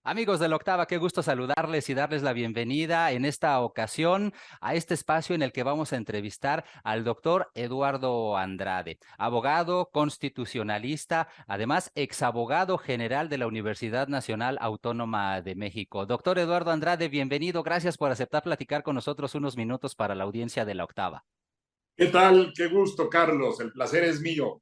Amigos de la Octava, qué gusto saludarles y darles la bienvenida en esta ocasión a este espacio en el que vamos a entrevistar al doctor Eduardo Andrade, abogado constitucionalista, además exabogado general de la Universidad Nacional Autónoma de México. Doctor Eduardo Andrade, bienvenido. Gracias por aceptar platicar con nosotros unos minutos para la audiencia de la Octava. ¿Qué tal? Qué gusto, Carlos. El placer es mío.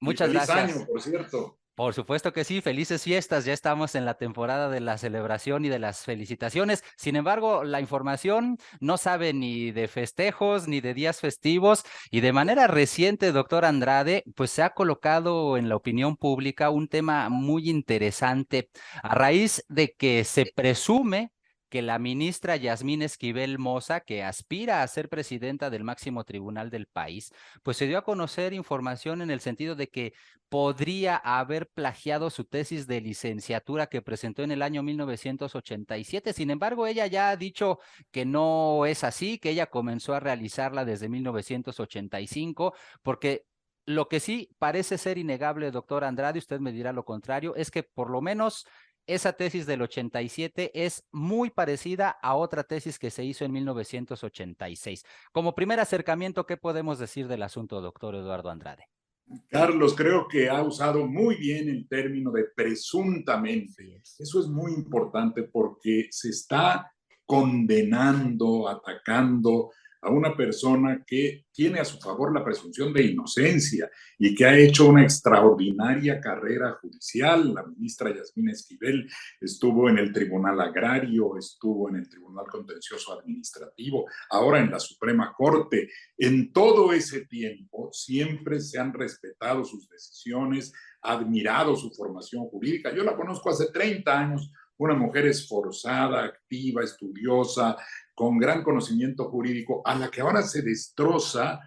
Y Muchas feliz año, gracias. por cierto. Por supuesto que sí, felices fiestas, ya estamos en la temporada de la celebración y de las felicitaciones. Sin embargo, la información no sabe ni de festejos ni de días festivos y de manera reciente, doctor Andrade, pues se ha colocado en la opinión pública un tema muy interesante a raíz de que se presume que la ministra Yasmín Esquivel Moza, que aspira a ser presidenta del máximo tribunal del país, pues se dio a conocer información en el sentido de que podría haber plagiado su tesis de licenciatura que presentó en el año 1987. Sin embargo, ella ya ha dicho que no es así, que ella comenzó a realizarla desde 1985, porque lo que sí parece ser innegable, doctor Andrade, usted me dirá lo contrario, es que por lo menos esa tesis del 87 es muy parecida a otra tesis que se hizo en 1986. Como primer acercamiento, ¿qué podemos decir del asunto, doctor Eduardo Andrade? Carlos, creo que ha usado muy bien el término de presuntamente. Así es. Eso es muy importante porque se está condenando, atacando a una persona que tiene a su favor la presunción de inocencia y que ha hecho una extraordinaria carrera judicial. La ministra Yasmín Esquivel estuvo en el Tribunal Agrario, estuvo en el Tribunal Contencioso Administrativo, ahora en la Suprema Corte. En todo ese tiempo siempre se han respetado sus decisiones, admirado su formación jurídica. Yo la conozco hace 30 años, una mujer esforzada, activa, estudiosa, con gran conocimiento jurídico, a la que ahora se destroza,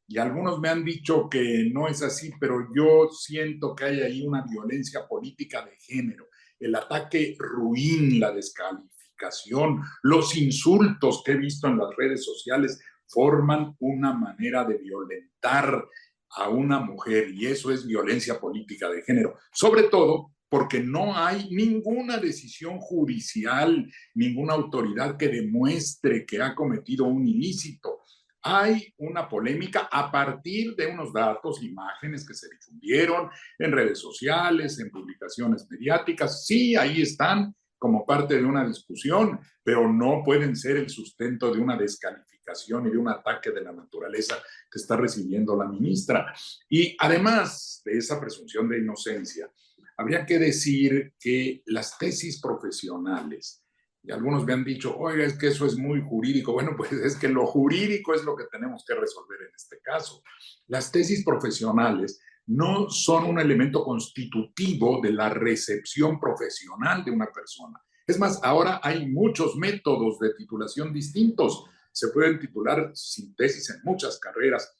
y algunos me han dicho que no es así, pero yo siento que hay ahí una violencia política de género, el ataque ruin, la descalificación, los insultos que he visto en las redes sociales forman una manera de violentar a una mujer, y eso es violencia política de género, sobre todo porque no hay ninguna decisión judicial, ninguna autoridad que demuestre que ha cometido un ilícito. Hay una polémica a partir de unos datos, imágenes que se difundieron en redes sociales, en publicaciones mediáticas. Sí, ahí están como parte de una discusión, pero no pueden ser el sustento de una descalificación y de un ataque de la naturaleza que está recibiendo la ministra. Y además de esa presunción de inocencia, habría que decir que las tesis profesionales, y algunos me han dicho, oiga, es que eso es muy jurídico. Bueno, pues es que lo jurídico es lo que tenemos que resolver en este caso. Las tesis profesionales no son un elemento constitutivo de la recepción profesional de una persona. Es más, ahora hay muchos métodos de titulación distintos. Se pueden titular sin tesis en muchas carreras.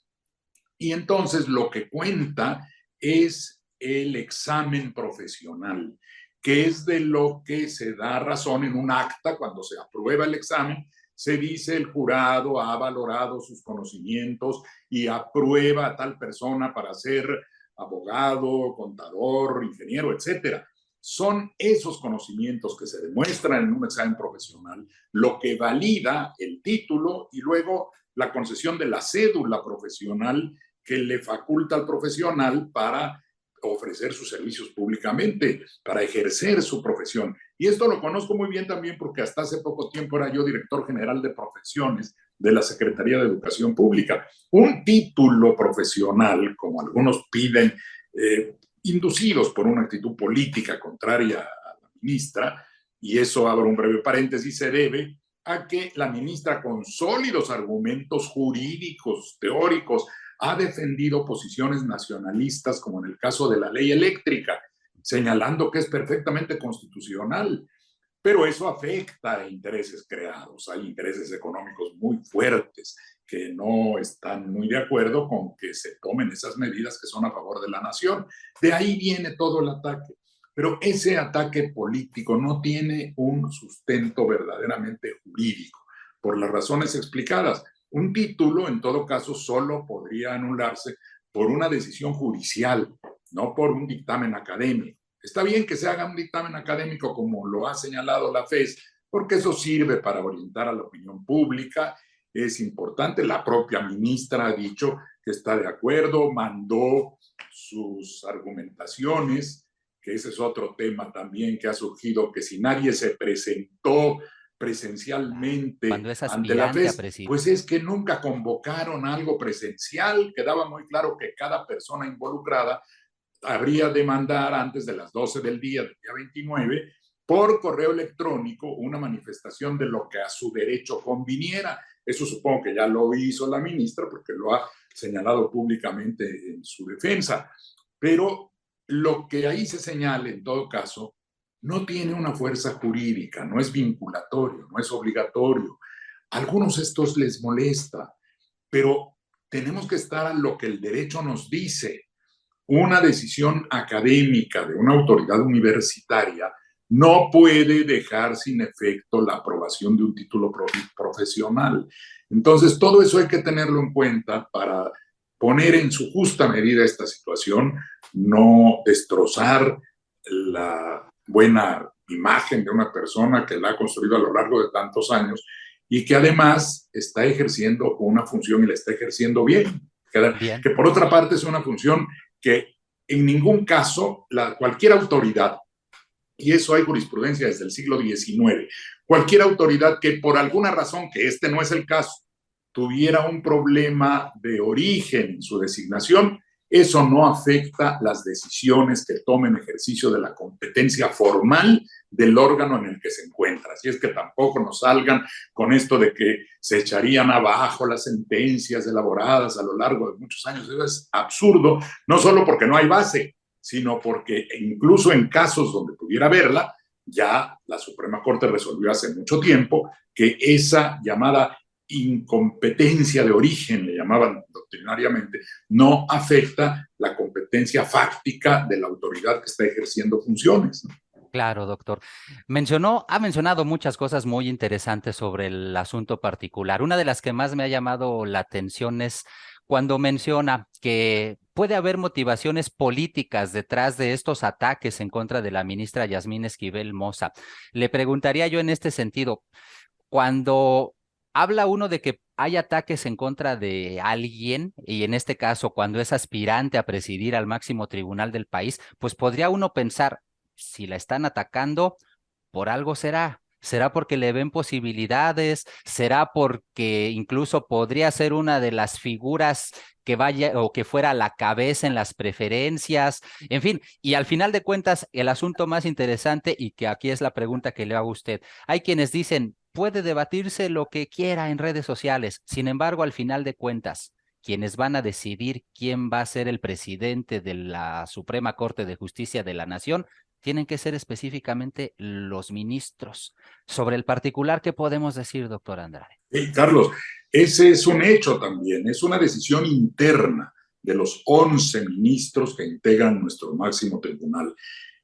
Y entonces lo que cuenta es el examen profesional, que es de lo que se da razón en un acta cuando se aprueba el examen. Se dice el jurado ha valorado sus conocimientos y aprueba a tal persona para ser abogado, contador, ingeniero, etcétera. Son esos conocimientos que se demuestran en un examen profesional lo que valida el título y luego la concesión de la cédula profesional que le faculta al profesional para ofrecer sus servicios públicamente, para ejercer su profesión. Y esto lo conozco muy bien también porque hasta hace poco tiempo era yo director general de profesiones de la Secretaría de Educación Pública. Un título profesional, como algunos piden, inducidos por una actitud política contraria a la ministra, y eso abro un breve paréntesis, se debe a que la ministra con sólidos argumentos jurídicos, teóricos, ha defendido posiciones nacionalistas, como en el caso de la ley eléctrica, señalando que es perfectamente constitucional. Pero eso afecta a intereses creados. Hay intereses económicos muy fuertes que no están muy de acuerdo con que se tomen esas medidas que son a favor de la nación. De ahí viene todo el ataque. Pero ese ataque político no tiene un sustento verdaderamente jurídico, por las razones explicadas. Un título, en todo caso, solo podría anularse por una decisión judicial, no por un dictamen académico. Está bien que se haga un dictamen académico como lo ha señalado la FES, porque eso sirve para orientar a la opinión pública, es importante. La propia ministra ha dicho que está de acuerdo, mandó sus argumentaciones, que ese es otro tema también que ha surgido, que si nadie se presentó presencialmente Cuando es ante la aspirante a FES, presidir. pues es que nunca convocaron algo presencial. Quedaba muy claro que cada persona involucrada habría de mandar antes de las 12 del día 29, por correo electrónico una manifestación de lo que a su derecho conviniera. Eso supongo que ya lo hizo la ministra porque lo ha señalado públicamente en su defensa. Pero lo que ahí se señala, en todo caso, no tiene una fuerza jurídica, no es vinculatorio, no es obligatorio. A algunos estos les molesta, pero tenemos que estar a lo que el derecho nos dice. Una decisión académica de una autoridad universitaria no puede dejar sin efecto la aprobación de un título profesional. Entonces, todo eso hay que tenerlo en cuenta para poner en su justa medida esta situación, no destrozar la buena imagen de una persona que la ha construido a lo largo de tantos años y que además está ejerciendo una función y la está ejerciendo bien. Bien. Que por otra parte es una función que en ningún caso cualquier autoridad, y eso hay jurisprudencia desde el siglo XIX, cualquier autoridad que por alguna razón, que este no es el caso, tuviera un problema de origen en su designación, eso no afecta las decisiones que tomen ejercicio de la competencia formal del órgano en el que se encuentra. Así es que tampoco nos salgan con esto de que se echarían abajo las sentencias elaboradas a lo largo de muchos años. Eso es absurdo, no solo porque no hay base, sino porque incluso en casos donde pudiera haberla, ya la Suprema Corte resolvió hace mucho tiempo que esa llamada incompetencia de origen, le llamaban doctrinariamente, no afecta la competencia fáctica de la autoridad que está ejerciendo funciones. Claro, doctor. Ha mencionado muchas cosas muy interesantes sobre el asunto particular. Una de las que más me ha llamado la atención es cuando menciona que puede haber motivaciones políticas detrás de estos ataques en contra de la ministra Yasmín Esquivel Moza. Le preguntaría yo en este sentido, cuando habla uno de que hay ataques en contra de alguien, y en este caso cuando es aspirante a presidir al máximo tribunal del país, pues podría uno pensar, si la están atacando, por algo será. ¿Será porque le ven posibilidades? ¿Será porque incluso podría ser una de las figuras que vaya o que fuera la cabeza en las preferencias? En fin, y al final de cuentas, el asunto más interesante, y que aquí es la pregunta que le hago a usted, hay quienes dicen, puede debatirse lo que quiera en redes sociales, sin embargo, al final de cuentas, quienes van a decidir quién va a ser el presidente de la Suprema Corte de Justicia de la Nación tienen que ser específicamente los ministros. Sobre el particular, ¿qué podemos decir, doctor Andrade? Sí, Carlos, ese es un hecho también, es una decisión interna de los 11 ministros que integran nuestro máximo tribunal,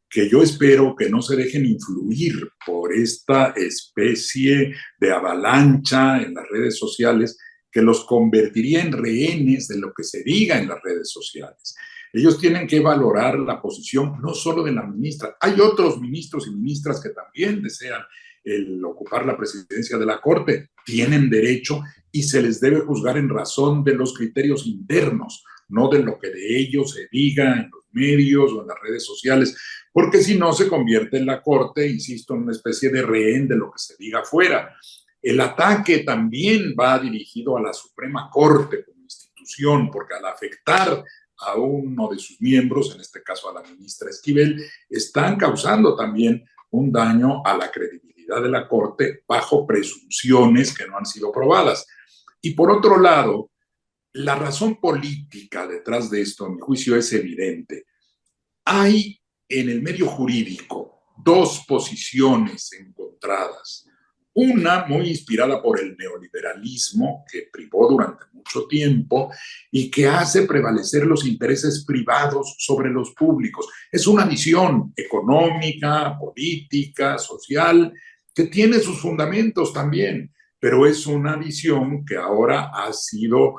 que yo espero que no se dejen influir por esta especie de avalancha en las redes sociales que los convertiría en rehenes de lo que se diga en las redes sociales. Ellos tienen que valorar la posición no solo de la ministra, hay otros ministros y ministras que también desean el ocupar la presidencia de la Corte, tienen derecho y se les debe juzgar en razón de los criterios internos, no de lo que de ellos se diga en los medios o en las redes sociales, porque si no se convierte en la Corte, insisto, en una especie de rehén de lo que se diga afuera. El ataque también va dirigido a la Suprema Corte como institución, porque al afectar a uno de sus miembros, en este caso a la ministra Esquivel, están causando también un daño a la credibilidad de la Corte bajo presunciones que no han sido probadas. Y por otro lado, la razón política detrás de esto, a mi juicio, es evidente. Hay en el medio jurídico dos posiciones encontradas. Una muy inspirada por el neoliberalismo, que privó durante mucho tiempo y que hace prevalecer los intereses privados sobre los públicos. Es una visión económica, política, social, que tiene sus fundamentos también, pero es una visión que ahora ha sido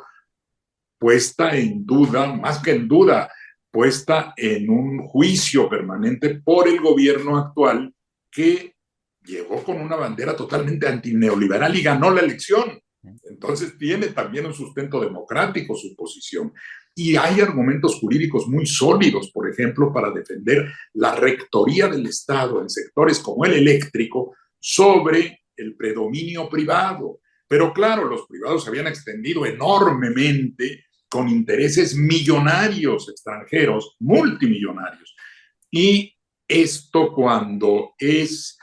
puesta en duda, más que en duda, puesta en un juicio permanente por el gobierno actual, que llegó con una bandera totalmente antineoliberal y ganó la elección. Entonces tiene también un sustento democrático su posición. Y hay argumentos jurídicos muy sólidos, por ejemplo, para defender la rectoría del Estado en sectores como el eléctrico sobre el predominio privado. Pero claro, los privados se habían extendido enormemente con intereses millonarios extranjeros, multimillonarios. Y esto, cuando es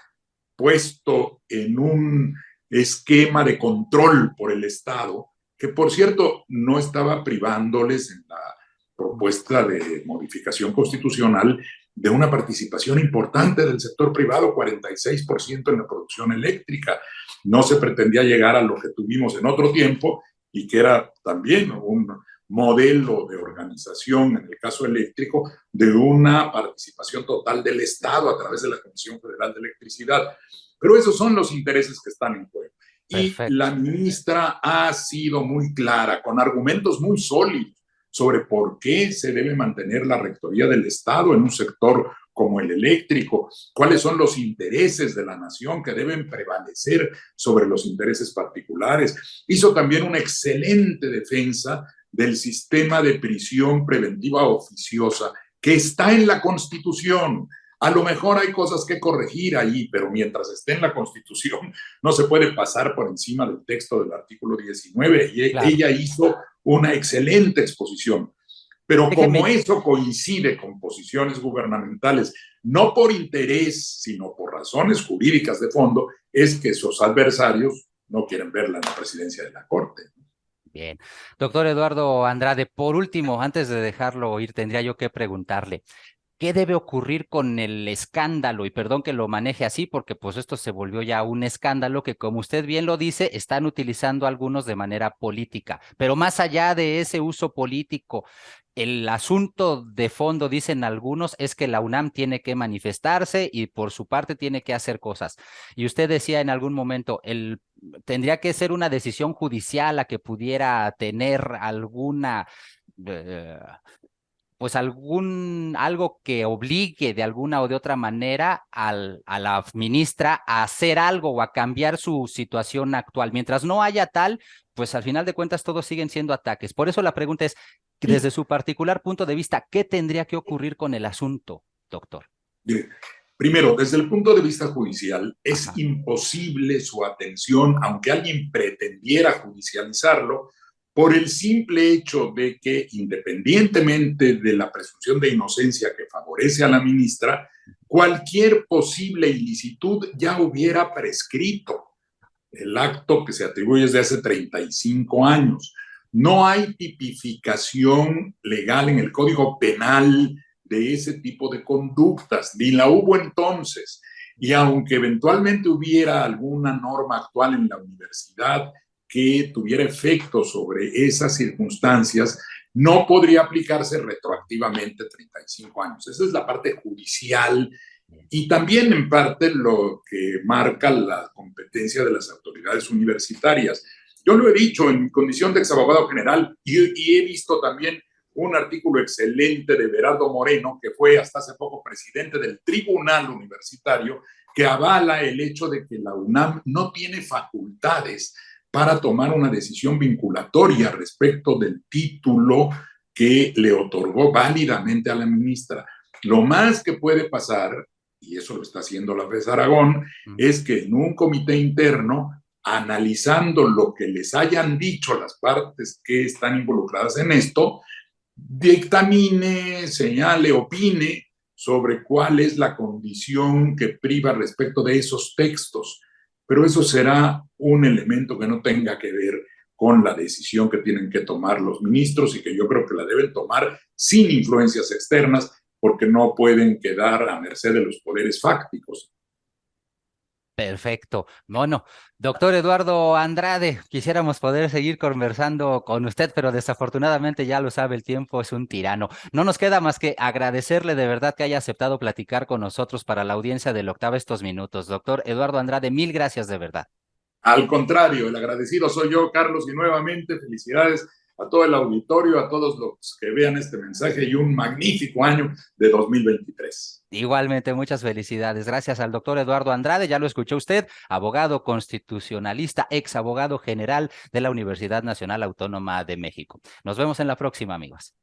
puesto en un esquema de control por el Estado, que por cierto no estaba privándoles en la propuesta de modificación constitucional de una participación importante del sector privado, 46% en la producción eléctrica. No se pretendía llegar a lo que tuvimos en otro tiempo y que era también un modelo de organización, en el caso eléctrico, de una participación total del Estado a través de la Comisión Federal de Electricidad. Pero esos son los intereses que están en juego. Y Perfecto. la ministra ha sido muy clara, con argumentos muy sólidos, sobre por qué se debe mantener la rectoría del Estado en un sector como el eléctrico, cuáles son los intereses de la nación que deben prevalecer sobre los intereses particulares. Hizo también una excelente defensa del sistema de prisión preventiva oficiosa que está en la Constitución. A lo mejor hay cosas que corregir ahí, pero mientras esté en la Constitución no se puede pasar por encima del texto del artículo 19. Y Claro. ella hizo una excelente exposición. Pero como Déjeme, eso coincide con posiciones gubernamentales, no por interés, sino por razones jurídicas de fondo, es que sus adversarios no quieren verla en la presidencia de la Corte. bien. Doctor Eduardo Andrade, por último, antes de dejarlo ir, tendría yo que preguntarle, ¿qué debe ocurrir con el escándalo? Y perdón que lo maneje así, porque pues esto se volvió ya un escándalo que, como usted bien lo dice, están utilizando algunos de manera política. Pero más allá de ese uso político, el asunto de fondo, dicen algunos, es que la UNAM tiene que manifestarse y por su parte tiene que hacer cosas. Y usted decía en algún momento, tendría que ser una decisión judicial la que pudiera tener alguna... eh, pues algo que obligue de alguna o de otra manera a la ministra a hacer algo o a cambiar su situación actual. Mientras no haya tal, pues al final de cuentas todos siguen siendo ataques. Por eso la pregunta es, desde su particular punto de vista, ¿qué tendría que ocurrir con el asunto, doctor? Primero, desde el punto de vista judicial, es Ajá. imposible su atención, aunque alguien pretendiera judicializarlo, por el simple hecho de que, independientemente de la presunción de inocencia que favorece a la ministra, cualquier posible ilicitud ya hubiera prescrito. El acto que se atribuye desde hace 35 años. No hay tipificación legal en el Código Penal de ese tipo de conductas, ni la hubo entonces. Y aunque eventualmente hubiera alguna norma actual en la universidad que tuviera efecto sobre esas circunstancias, no podría aplicarse retroactivamente 35 años. Esa es la parte judicial y también en parte lo que marca la competencia de las autoridades universitarias. Yo lo he dicho en mi condición de exabogado general y he visto también un artículo excelente de Berardo Moreno, que fue hasta hace poco presidente del Tribunal Universitario, que avala el hecho de que la UNAM no tiene facultades para tomar una decisión vinculatoria respecto del título que le otorgó válidamente a la ministra. Lo más que puede pasar, y eso lo está haciendo la FES Aragón, es que en un comité interno, analizando lo que les hayan dicho las partes que están involucradas en esto, dictamine, señale, opine sobre cuál es la condición que priva respecto de esos textos. Pero eso será un elemento que no tenga que ver con la decisión que tienen que tomar los ministros y que yo creo que la deben tomar sin influencias externas, porque no pueden quedar a merced de los poderes fácticos. Perfecto. Bueno, doctor Eduardo Andrade, quisiéramos poder seguir conversando con usted, pero desafortunadamente ya lo sabe, el tiempo es un tirano. No nos queda más que agradecerle de verdad que haya aceptado platicar con nosotros para la audiencia del Octava estos minutos. Doctor Eduardo Andrade, mil gracias de verdad. Al contrario, el agradecido soy yo, Carlos, y nuevamente felicidades a todo el auditorio, a todos los que vean este mensaje y un magnífico año de 2023. Igualmente, muchas felicidades. Gracias al doctor Eduardo Andrade, ya lo escuchó usted, abogado constitucionalista, ex abogado general de la Universidad Nacional Autónoma de México. Nos vemos en la próxima, amigos.